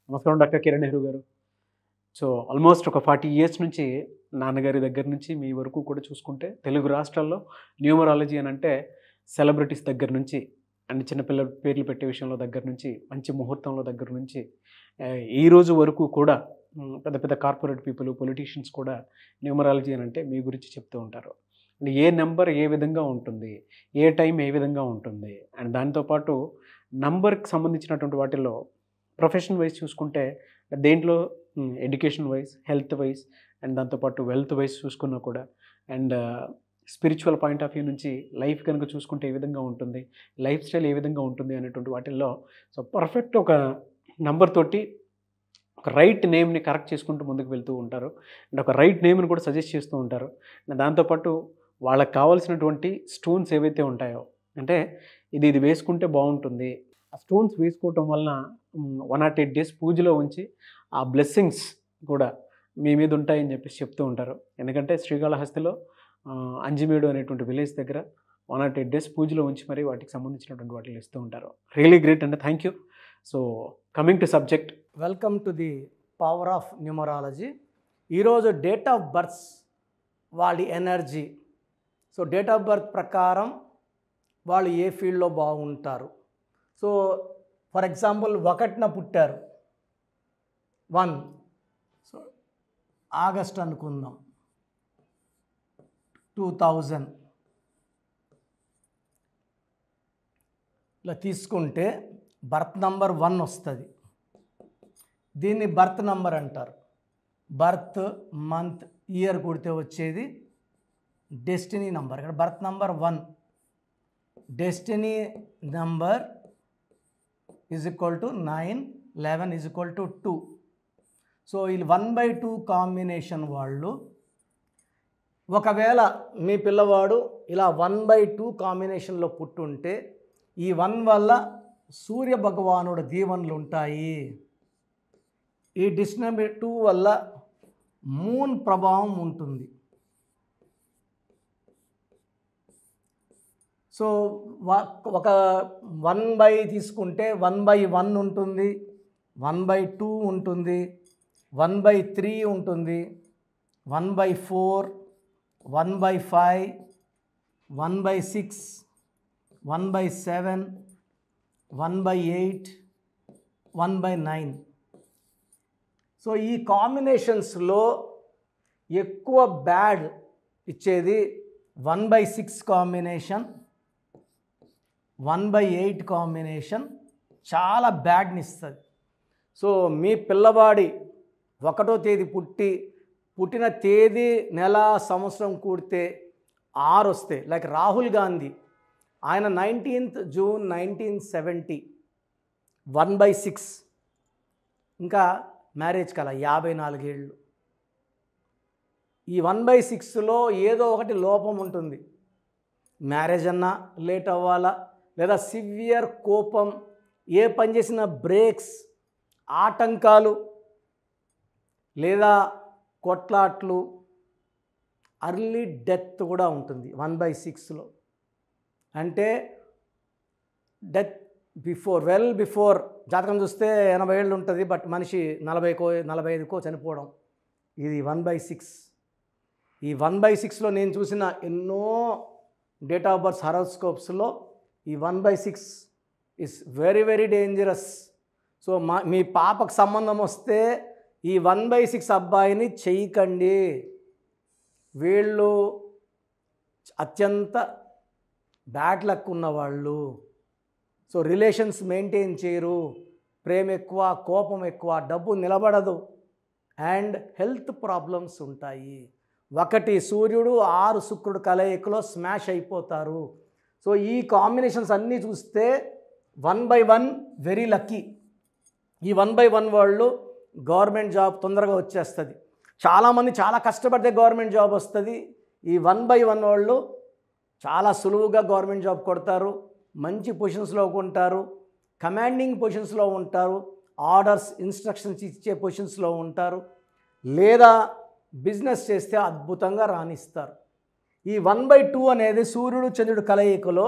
నమస్కారం డాక్టర్ కిరణ్ నెహ్రూ గారు. So almost ఒక 40 ఇయర్స్ నుంచి నాన్నగారి దగ్గర నుంచి మీ వరకు కూడా చూసుకుంటే తెలుగు రాష్ట్రాల్లో న్యూమరాలజీ అని అంటే సెలబ్రిటీస్ దగ్గర నుంచి అండ్ చిన్నపిల్లల పేర్లు పెట్టే విషయంలో దగ్గర నుంచి మంచి ముహూర్తంలో దగ్గర నుంచి ఈ రోజు వరకు కూడా పెద్ద పెద్ద కార్పొరేట్ పీపుల్ పొలిటీషియన్స్ కూడా న్యూమరాలజీ అని అంటే మీ గురించి చెప్తూ ఉంటారు. అండ్ ఏ నెంబర్ ఏ విధంగా ఉంటుంది, ఏ టైం ఏ విధంగా ఉంటుంది, అండ్ దాంతోపాటు నంబర్కి సంబంధించినటువంటి వాటిల్లో ప్రొఫెషన్ వైజ్ చూసుకుంటే దేంట్లో education wise, health wise and దాంతోపాటు వెల్త్ వైజ్ చూసుకున్నా కూడా and spiritual point of view నుంచి లైఫ్ కనుక చూసుకుంటే ఏ విధంగా ఉంటుంది, లైఫ్ స్టైల్ ఏ విధంగా ఉంటుంది అనేటువంటి వాటిల్లో సో పర్ఫెక్ట్ ఒక నంబర్ తోటి ఒక రైట్ నేమ్ని కరెక్ట్ చేసుకుంటూ ముందుకు వెళ్తూ ఉంటారు అండ్ ఒక రైట్ నేమ్ని కూడా సజెస్ట్ చేస్తూ ఉంటారు. దాంతోపాటు వాళ్ళకి కావాల్సినటువంటి స్టోన్స్ ఏవైతే ఉంటాయో అంటే ఇది వేసుకుంటే బాగుంటుంది, ఆ స్టోన్స్ వేసుకోవటం వలన 108 days పూజలో ఉంచి ఆ బ్లెస్సింగ్స్ కూడా మీ మీద ఉంటాయని చెప్పేసి చెప్తూ ఉంటారు. ఎందుకంటే శ్రీకాళహస్తిలో అంజిమేడు అనేటువంటి విలేజ్ దగ్గర 108 days పూజలో ఉంచి మరి వాటికి సంబంధించినటువంటి వాటిని ఇస్తూ ఉంటారు. రియలీ గ్రేట్ అండి, thank you. So coming to subject, welcome to the power of numerology. ఈరోజు డేట్ ఆఫ్ బర్త్ వాళ్ళ energy, so date of birth ప్రకారం వాళ్ళు ఏ ఫీల్డ్లో బాగుంటారు. సో ఫర్ ఎగ్జాంపుల్ 1న పుట్టారు, 1 సో ఆగస్ట్ అనుకుందాం, 2000 ఇలా తీసుకుంటే బర్త్ నంబర్ 1 వస్తుంది. దీన్ని బర్త్ నంబర్ అంటారు. బర్త్, మంత్, ఇయర్ కొడితే వచ్చేది డెస్టినీ నంబర్. ఇక్కడ birth number 1, destiny number is equal to 9, 11 is equal to 2. So ఈ 1/2 కాంబినేషన్ వాళ్ళు, ఒకవేళ మీ పిల్లవాడు ఇలా 1/2 కాంబినేషన్లో పుట్టుంటే ఈ 1 వల్ల సూర్య భగవానుడు దీవెనలు ఉంటాయి. ఈ డెస్టినీ 2 వల్ల మూన్ ప్రభావం ఉంటుంది. సో ఒక 1 తీసుకుంటే 1/1 ఉంటుంది, 1/2 ఉంటుంది, 1/3 ఉంటుంది, 1/4, 1/5, 1/6, 1/7, 1/8, 1/9. సో ఈ కాంబినేషన్స్లో ఎక్కువ బ్యాడ్ ఇచ్చేది 1/6 కాంబినేషన్, 1/8 కాంబినేషన్ చాలా బ్యాడ్ని ఇస్తుంది. సో మీ పిల్లవాడి 1వ తేదీ పుట్టిన తేదీ, నెల, సంవత్సరం కూడితే 6 వస్తే, లైక్ రాహుల్ గాంధీ, ఆయన 19th June 1970, 1/6, ఇంకా మ్యారేజ్ కల 54 ఏళ్ళు. ఈ 1/6లో ఏదో ఒకటి లోపం ఉంటుంది. మ్యారేజ్ అన్నా లేట్ అవ్వాలా, లేదా సివియర్ కోపం, ఏ పని చేసిన బ్రేక్స్, ఆటంకాలు, లేదా కొట్లాట్లు, అర్లీ డెత్ కూడా ఉంటుంది 1/6లో. అంటే డెత్ బిఫోర్ జాతకం చూస్తే 80 ఏళ్ళు ఉంటుంది, బట్ మనిషి 40కో 45కో చనిపోవడం, ఇది 1/6. ఈ 1/6లో నేను చూసిన ఎన్నో డేట్ ఆఫ్ బర్త్ హారోస్కోప్స్లో ఈ 1/6 is very very dangerous. So మీ పాపకు సంబంధం వస్తే ఈ 1/6 అబ్బాయిని చేయకండి. వీళ్ళు అత్యంత బ్యాడ్ లక్ ఉన్నవాళ్ళు. సో రిలేషన్స్ మెయింటైన్ చేయరు, ప్రేమ ఎక్కువ, కోపం ఎక్కువ, డబ్బు నిలబడదు అండ్ హెల్త్ ప్రాబ్లమ్స్ ఉంటాయి. 1 సూర్యుడు 6 శుక్రుడు కలయికలో స్మాష్ అయిపోతారు. సో ఈ కాంబినేషన్స్ అన్నీ చూస్తే 1/1 వెరీ లక్కీ. ఈ 1/1 వాళ్ళు గవర్నమెంట్ జాబ్ తొందరగా వచ్చేస్తుంది. చాలామంది చాలా కష్టపడితే గవర్నమెంట్ జాబ్ వస్తుంది. ఈ 1/1 వాళ్ళు చాలా సులువుగా గవర్నమెంట్ జాబ్ కొడతారు, మంచి పొజిషన్స్లో ఉంటారు, కమాండింగ్ పొజిషన్స్లో ఉంటారు, ఆర్డర్స్, ఇన్స్ట్రక్షన్స్ ఇచ్చే పొజిషన్స్లో ఉంటారు, లేదా బిజినెస్ చేస్తే అద్భుతంగా రాణిస్తారు. ఈ 1/2 అనేది సూర్యుడు చంద్రుడు కలయికలో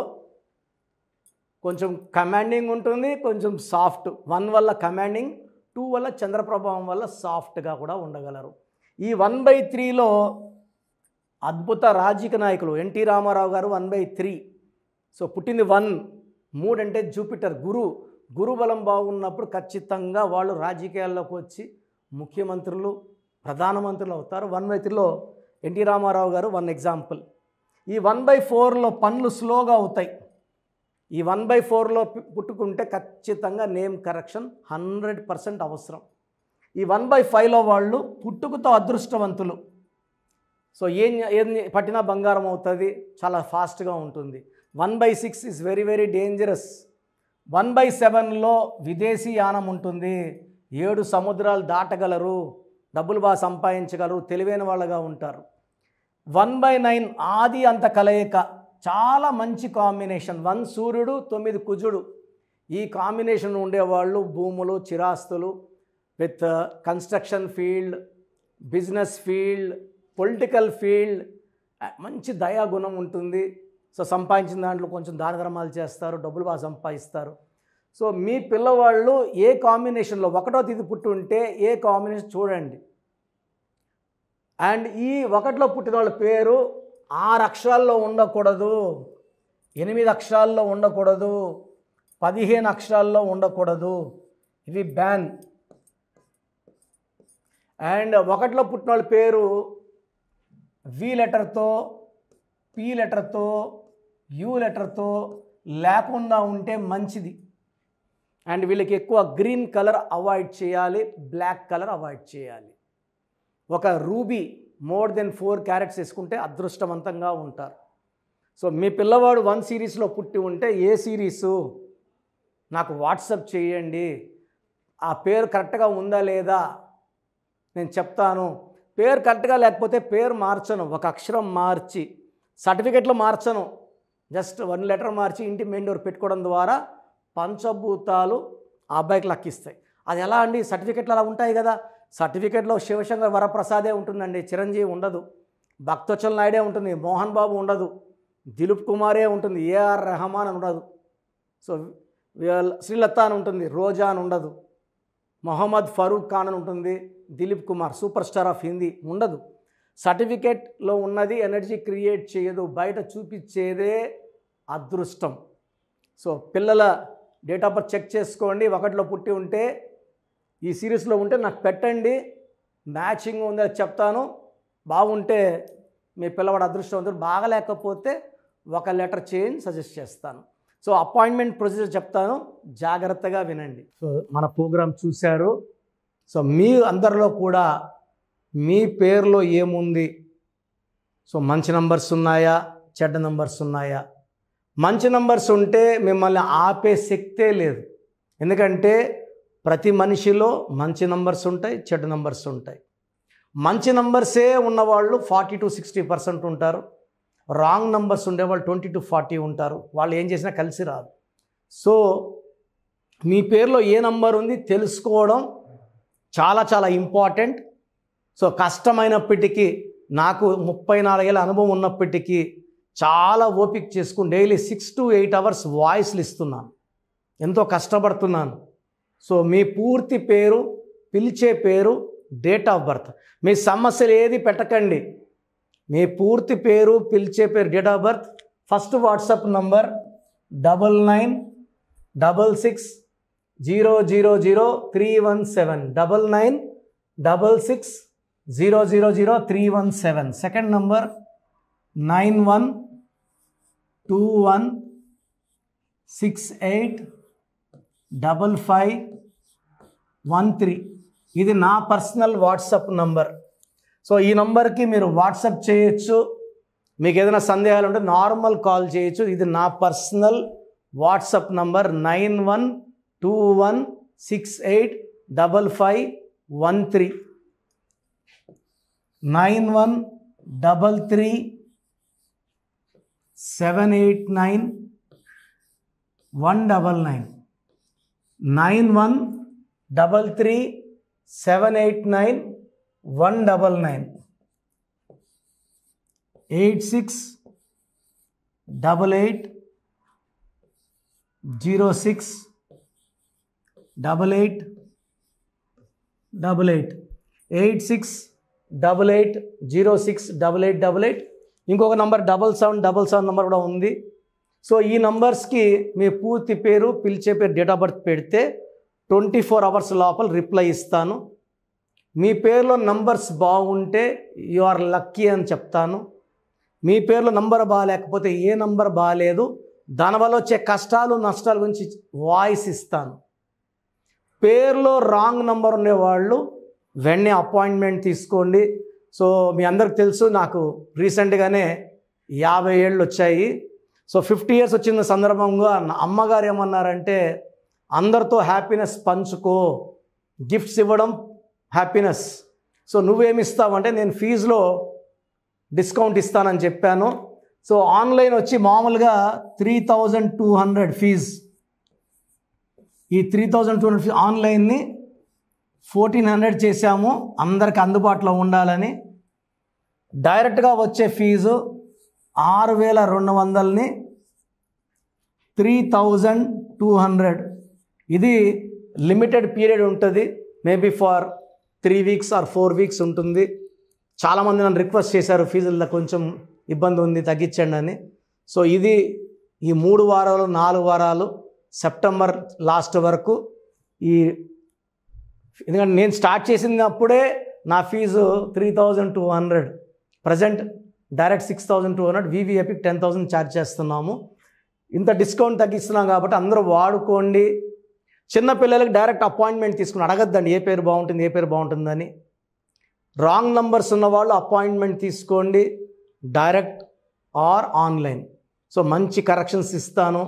కొంచెం కమాండింగ్ ఉంటుంది, కొంచెం సాఫ్ట్. 1 వల్ల కమాండింగ్, 2 వల్ల చంద్ర ప్రభావం వల్ల సాఫ్ట్గా కూడా ఉండగలరు. ఈ 1/3లో అద్భుత రాజకీయ నాయకులు ఎన్టీ రామారావు గారు 1/3. సో పుట్టింది 1. 3 అంటే జూపిటర్, గురు బలం బాగున్నప్పుడు ఖచ్చితంగా వాళ్ళు రాజకీయాల్లోకి వచ్చి ముఖ్యమంత్రులు, ప్రధానమంత్రులు అవుతారు. 1/3లో ఎన్టీ రామారావు గారు 1 ఎగ్జాంపుల్. ఈ 1/4లో పనులు స్లోగా అవుతాయి. ఈ 1/4లో పుట్టుకుంటే ఖచ్చితంగా నేమ్ కరెక్షన్ 100% అవసరం. ఈ 1/5లో వాళ్ళు పుట్టుకతో అదృష్టవంతులు. సో ఏం పట్టినా బంగారం అవుతుంది, చాలా ఫాస్ట్గా ఉంటుంది. 1/6 ఈజ్ వెరీ వెరీ డేంజరస్. 1/7లో విదేశీ యానం ఉంటుంది. 7 సముద్రాలు దాటగలరు, డబ్బులు బాగా సంపాదించగలరు, తెలివైన వాళ్ళగా ఉంటారు. 1/9 ఆది అంత కలయిక, చాలా మంచి కాంబినేషన్. 1 సూర్యుడు 9 కుజుడు, ఈ కాంబినేషన్ ఉండేవాళ్ళు భూములు, చిరాస్తులు, with construction field, business field, political field, మంచి దయాగుణం ఉంటుంది. సో సంపాదించిన దాంట్లో కొంచెం దాన ధర్మాలు చేస్తారు, డబ్బులు బాగా సంపాదిస్తారు. సో మీ పిల్లవాళ్ళు ఏ కాంబినేషన్లో 1వ తేదీ పుట్టి ఉంటే ఏ కాంబినేషన్ చూడండి. అండ్ ఈ 1లో పుట్టిన వాళ్ళ పేరు 6 అక్షరాల్లో ఉండకూడదు, 8 అక్షరాల్లో ఉండకూడదు, 15 అక్షరాల్లో ఉండకూడదు. ఇవి బ్యాన్. అండ్ 1లో పుట్టిన వాళ్ళ పేరు వి లెటర్తో, పి లెటర్తో, యు లెటర్తో లేకుండా ఉంటే మంచిది. అండ్ వీళ్ళకి ఎక్కువ గ్రీన్ కలర్ అవాయిడ్ చేయాలి, బ్లాక్ కలర్ అవాయిడ్ చేయాలి. ఒక రూబీ మోర్ దెన్ 4 క్యారెట్స్ వేసుకుంటే అదృష్టవంతంగా ఉంటారు. సో మీ పిల్లవాడు 1 సిరీస్లో పుట్టి ఉంటే ఏ సిరీసు నాకు వాట్సాప్ చేయండి, ఆ పేరు కరెక్ట్గా ఉందా లేదా నేను చెప్తాను. పేరు కరెక్ట్గా లేకపోతే పేరు మార్చను, ఒక అక్షరం మార్చి, సర్టిఫికెట్లో మార్చను, జస్ట్ 1 లెటర్ మార్చి ఇంటి మెయిన్ డోర్ పెట్టుకోవడం ద్వారా పంచభూతాలు ఆ అబ్బాయికి లక్కిస్తాయి. అది ఎలా అండి? సర్టిఫికెట్లు అలా ఉంటాయి కదా. సర్టిఫికెట్లో శివశంకర్ వరప్రసాదే ఉంటుందండి, చిరంజీవి ఉండదు, భక్తవత్సల నాయుడే ఉంటుంది, మోహన్ బాబు ఉండదు, దిలీప్ కుమారే ఉంటుంది, ఏఆర్ రెహమాన్ అని ఉండదు, సో శ్రీలత అని ఉంటుంది, రోజా అని ఉండదు, మొహమ్మద్ ఫరూక్ ఖాన్ అని ఉంటుంది, Dilip Kumar super star of Hindi ఉండదు. సర్టిఫికెట్లో ఉన్నది ఎనర్జీ క్రియేట్ చేయదు, బయట చూపించేదే అదృష్టం. సో పిల్లల డేట్ ఆఫ్ బర్త్ చెక్ చేసుకోండి. 1లో పుట్టి ఉంటే ఈ సిరీస్లో ఉంటే నాకు పెట్టండి, మ్యాచింగ్ ఉందో చెప్తాను. బాగుంటే మీ పిల్లవాడు అదృష్టవంతుడు, బాగలేకపోతే 1 లెటర్ చేంజ్ సజెస్ట్ చేస్తాను. సో అపాయింట్మెంట్ ప్రొసీజర్ చెప్తాను, జాగ్రత్తగా వినండి. సో మన ప్రోగ్రాం చూశారు. సో మీ అందరిలో కూడా మీ పేరులో ఏముంది, సో మంచి నంబర్స్ ఉన్నాయా, చెడ్డ నంబర్స్ ఉన్నాయా? మంచి నంబర్స్ ఉంటే మిమ్మల్ని ఆపే శక్తే లేదు. ఎందుకంటే ప్రతి మనిషిలో మంచి నంబర్స్ ఉంటాయి, చెడ్డ నంబర్స్ ఉంటాయి. మంచి నంబర్సే ఉన్నవాళ్ళు 40 to 60% ఉంటారు. రాంగ్ నంబర్స్ ఉండేవాళ్ళు 20 to 40 ఉంటారు. వాళ్ళు ఏం చేసినా కలిసి రాదు. సో మీ పేరులో ఏ నంబర్ ఉంది తెలుసుకోవడం చాలా చాలా ఇంపార్టెంట్. సో కష్టమైనప్పటికీ, నాకు 34 ఏళ్ళ అనుభవం ఉన్నప్పటికీ చాలా ఓపిక చేసుకుని డైలీ 6 to 8 అవర్స్ వాయిస్లు ఇస్తున్నాను, ఎంతో కష్టపడుతున్నాను. సో మీ పూర్తి పేరు, పిలిచే పేరు, డేట్ ఆఫ్ బర్త్, మీ సమస్యలు ఏది పెట్టకండి. మీ పూర్తి పేరు, పిలిచే పేరు, date of birth. First WhatsApp number 9966000317, 9966000317. Second number 9121685513. ఇది నా పర్సనల్ వాట్సాప్ నంబర్. సో ఈ నంబర్కి మీరు వాట్సాప్ చేయొచ్చు. మీకు ఏదైనా సందేహాలు ఉంటే నార్మల్ కాల్ చేయొచ్చు. ఇది నా పర్సనల్ వాట్సాప్ నంబర్ 9121685513, 9133789199, 9133789199, 8688068888. 8688068888. ఇంకొక నంబర్ 7777 నంబర్ కూడా ఉంది. సో ఈ నంబర్స్కి మీ పూర్తి పేరు, పిలిచే పేరు, డేట్ ఆఫ్ బర్త్ పెడితే 24 అవర్స్ లోపల రిప్లై ఇస్తాను. మీ పేరులో నంబర్స్ బాగుంటే యు ఆర్ లక్కీ అని చెప్తాను. మీ పేరులో నంబర్ బాగాలేకపోతే ఏ నంబర్ బాగాలేదు, దానివల్ల వచ్చే కష్టాలు నష్టాల గురించి వాయిస్ ఇస్తాను. పేరులో రాంగ్ నంబర్ ఉండేవాళ్ళు వెంటనే అపాయింట్మెంట్ తీసుకోండి. సో మీ అందరికి తెలుసు, నాకు రీసెంట్గానే 50 ఏళ్ళు వచ్చాయి. సో 50 ఇయర్స్ వచ్చిన సందర్భంగా నా అమ్మగారు ఏమన్నారంటే, అందరితో హ్యాపీనెస్ పంచుకో, గిఫ్ట్స్ ఇవ్వడం హ్యాపీనెస్. సో నువ్వేమి ఇస్తావంటే, నేను ఫీజులో డిస్కౌంట్ ఇస్తానని చెప్పాను. సో ఆన్లైన్ వచ్చి మామూలుగా 3200 ఫీజ్. ఈ 3200 ఫీజ్ ఆన్లైన్ని 1400 చేశాము అందరికి అందుబాటులో ఉండాలని. డైరెక్ట్గా వచ్చే ఫీజు 6200ని 3200. ఇది లిమిటెడ్ పీరియడ్ ఉంటుంది, maybe for 3 weeks or 4 weeks ఉంటుంది. చాలామంది నన్ను రిక్వెస్ట్ చేశారు, ఫీజుల్లో కొంచెం ఇబ్బంది ఉంది తగ్గించండి అని. సో ఇది ఈ 3 వారాలు 4 వారాలు సెప్టెంబర్ లాస్ట్ వరకు. ఎందుకంటే నేను స్టార్ట్ చేసినప్పుడే నా ఫీజు 3200, ప్రజెంట్ డైరెక్ట్ 6200, వివిఐపికి 10,000 ఛార్జ్ చేస్తున్నాము. ఇంత డిస్కౌంట్ తగ్గిస్తున్నాం కాబట్టి అందరూ వాడుకోండి. చిన్నపిల్లలకి డైరెక్ట్ అపాయింట్మెంట్ తీసుకుని అడగద్దండి ఏ పేరు బాగుంటుంది ఏ పేరు బాగుంటుందని. రాంగ్ నంబర్స్ ఉన్నవాళ్ళు అపాయింట్మెంట్ తీసుకోండి, డైరెక్ట్ ఆర్ ఆన్లైన్. సో మంచి కరెక్షన్స్ ఇస్తాను,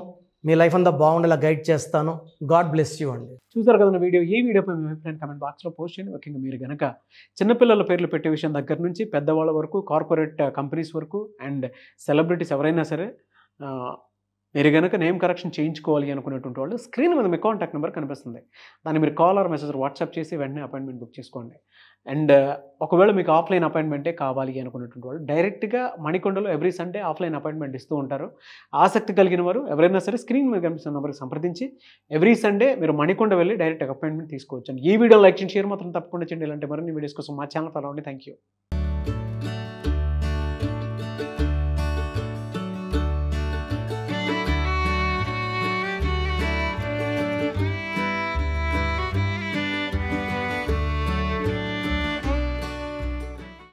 మీ లైఫ్ అంతా బాగుండేలా గైడ్ చేస్తాను. గాడ్ బ్లెస్ యూ అండి. చూసారు కదా వీడియో. ఈ వీడియోపై మీ అభిప్రాయం కామెంట్ బాక్స్లో పోస్ట్ చేయండి. ముఖ్యంగా మీరు కనుక చిన్నపిల్లల పేర్లు పెట్టే విషయం దగ్గర నుంచి పెద్దవాళ్ళ వరకు, కార్పొరేట్ కంపెనీస్ వరకు అండ్ సెలబ్రిటీస్ ఎవరైనా సరే మీరు కనుక నేమ్ కరెక్షన్ చేయించుకోవాలి అనుకునేటువంటి వాళ్ళు స్క్రీన్ మీద మీ కాంటాక్ట్ నెంబర్ కనిపిస్తుంది. దాన్ని మీరు కాల్ ఆర్ మెసేజ్ వాట్సాప్ చేసి వెంటనే అపాయింట్మెంట్ బుక్ చేసుకోండి. అండ్ ఒకవేళ మీకు ఆఫ్లైన్ అపాయింట్మెంటే కావాలి అనుకునేటువంటి వాళ్ళు డైరెక్ట్గా మణికొండలో ఎవ్రీ సండే ఆఫ్లైన్ అపాయింట్మెంట్ ఇస్తూ ఉంటారు. ఆసక్తి కలిగిన వారు ఎవరైనా సరే స్క్రీన్ మీద కనిపిస్తున్న నెంబర్కి సంప్రదించి ఎవ్రీ సండే మీరు మణికొండ వెళ్ళి డైరెక్ట్ అపాయింట్మెంట్ తీసుకోవచ్చు. ఈ వీడియో లైక్ చేయండి, షేర్ మాత్రం తప్పకుండా చేయండి. ఇలాంటి మరిన్ని వీడియోస్ కోసం మా ఛానల్ ఫాలో అవ్వండి. Thank you.